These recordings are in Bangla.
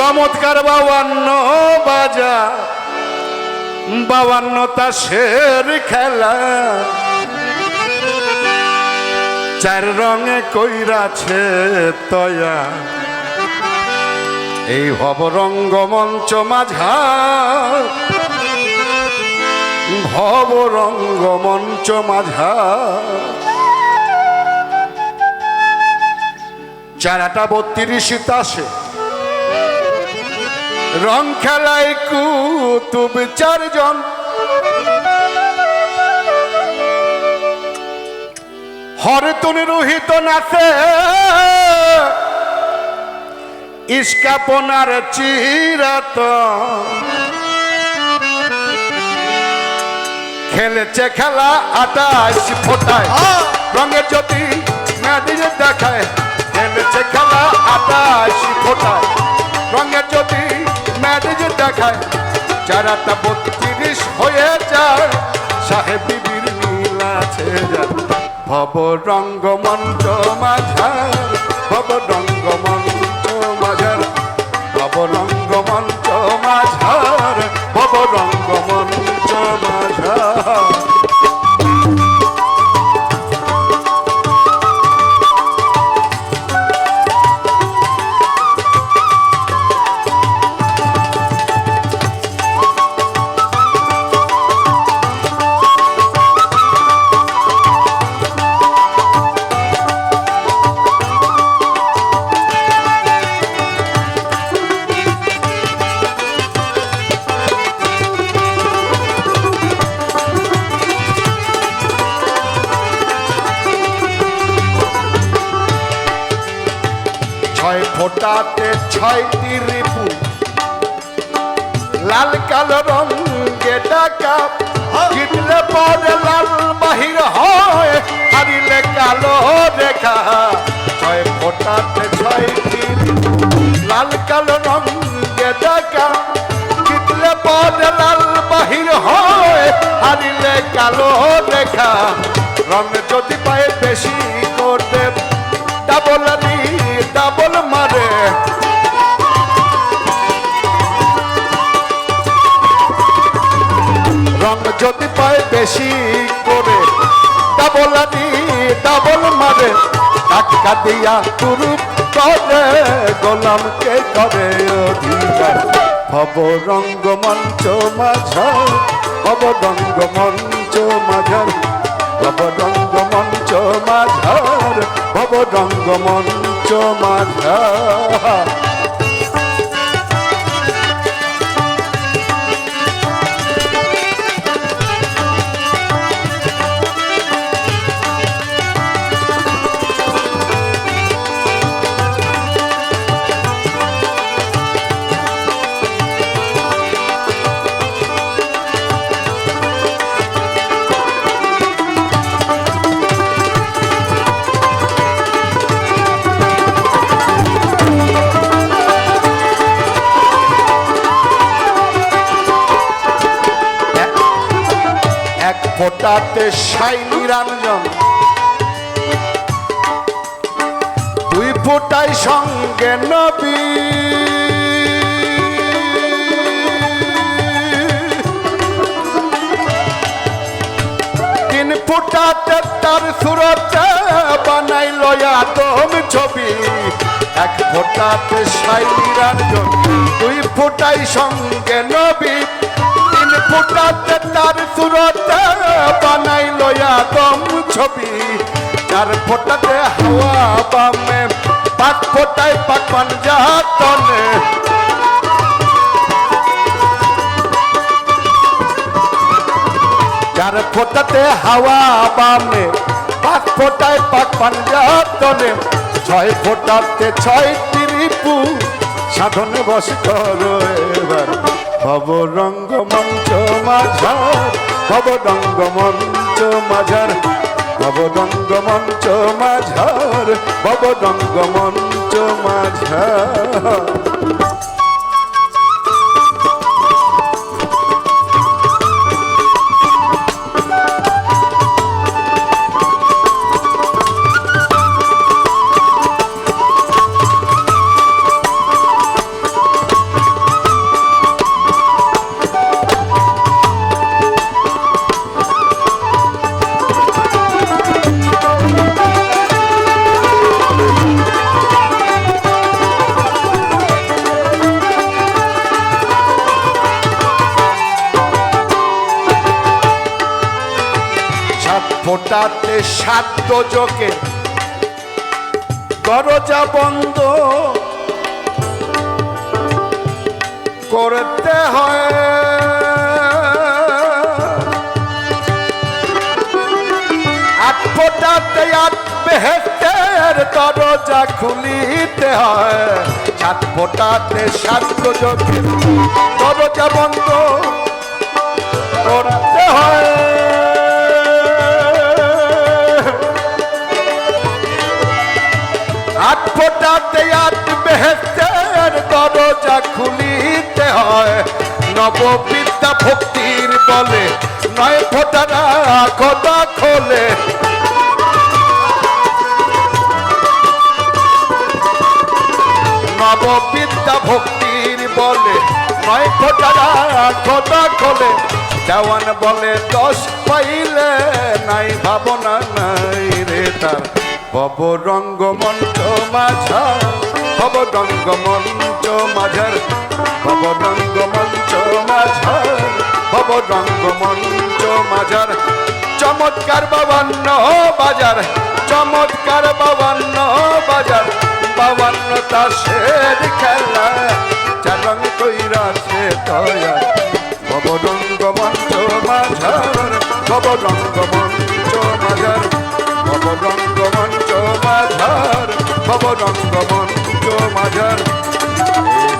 চমৎকার 52 বাজা 52 তাসের খেলা চার রঙে কইরাছে তয়া এই ভব রঙ্গমঞ্চ মাঝার ভব রঙ্গমঞ্চ মাঝার 4-32 তাসে রং খেলায় কুতুব 4 জন হরতুন রোহিত নাচে ইস্কাপনার চিরাত খেলেছে খেলা 28 ফোটায় রঙের জ্যোতি মেদিনে দেখায় খেলেছে খেলা 28 ফোটায় রঙের জ্যোতি মেদিনে দেখায় 4-32 হয়ে যায় সাহেব বিবির নীল আছে ভব রঙ্গমঞ্চ মাঝার ভব রঙ্গমঞ্চ মাঝার ভব রঙ্গমঞ্চ মাঝার ভব রঙ্গমঞ্চ মাঝার ফোটাতে 6টি রিপু লাল কালো রঙে ডাকা জিতলে পরে লাল বাহির হয় হারিলে কালো রেখা 6 ফোটাতে 6টি রিপু লাল কালো রঙে ডাকা জিতলে পরে লাল বাহির হয় হারিলে কালো রেখা রঙ যদি পায় বেশি করতে ডাবল ডাবল মারে রং যদি পায় বেশি করে ডাবল ডাবল মারে টাকা দিয়া তুরুপ করে গোলামকে করে অধিকার ভব রঙ্গমঞ্চ মাঝার ভব রঙ্গমঞ্চ মাঝার ভব রঙ্গমঞ্চ মাঝার ভব রঙ্গমঞ্চ মাঝার ফোটাতে 59 2 ফোটায় সঙ্গে নবী 3 ফোটাতে তার সুরত বানাইল আদম ছবি 1 ফোটাতে 59 2 ফোটায় সঙ্গে নবী 3 ফোটাতে তার সুরত বানাইল আদম ছবি 4 ফোটাতে হাওয়া বামে 5 ফোটায় পাক পাঞ্জাতনে 4 ফোটাতে হাওয়া বামে 5 ফোটায় পাক পাঞ্জাতনে 6 ফোটাতে 6টি রিপু সাধনে বস করো এবার ভব রঙ্গমঞ্চ মাঝার ভব রঙ্গমঞ্চ মাঝার ভব রঙ্গমঞ্চ মাঝার ভব রঙ্গমঞ্চ মাঝার সাধ্য যোগে দরজা বন্ধ করতে হয়। আট ফোটাতে আট বেহেশতের দরজা খুলিতে হয়। সাত ফোটাতে সাধ্য যোগে দরজা বন্ধ করতে হয়। আট ফোটাতে আট বেহেশতের দরজা খুলিতে হয়। নববিদ্যা ভক্তির বলে নয় ফোটারা খোদা খোলে। নববিদ্যা ভক্তির বলে নয় ফোটারা খোদা খোলে। দেওয়ান বলে 10 পাইলে নাই ভাবনা নাই রে তার। ভব রঙ্গমঞ্চ মাঝার ভব রঙ্গমঞ্চ মাঝার ভব রঙ্গমঞ্চ মাঝার ভব রঙ্গমঞ্চ মাঝার। চমৎকার 52 বাজার চমৎকার 52 বাজার। 52 তাসের খেলা চারং কইরাছে তয়ার। ভব রঙ্গমঞ্চ মাঝার ভব রঙ্গমঞ্চ মাঝার ভব রঙ্গমঞ্চ মাঝার ভব রঙ্গমঞ্চ মাঝার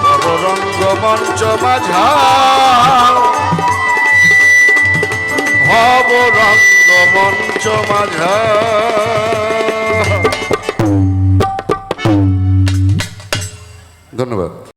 ভব রঙ্গমঞ্চ মাঝার ভব রঙ্গমঞ্চ মাঝার।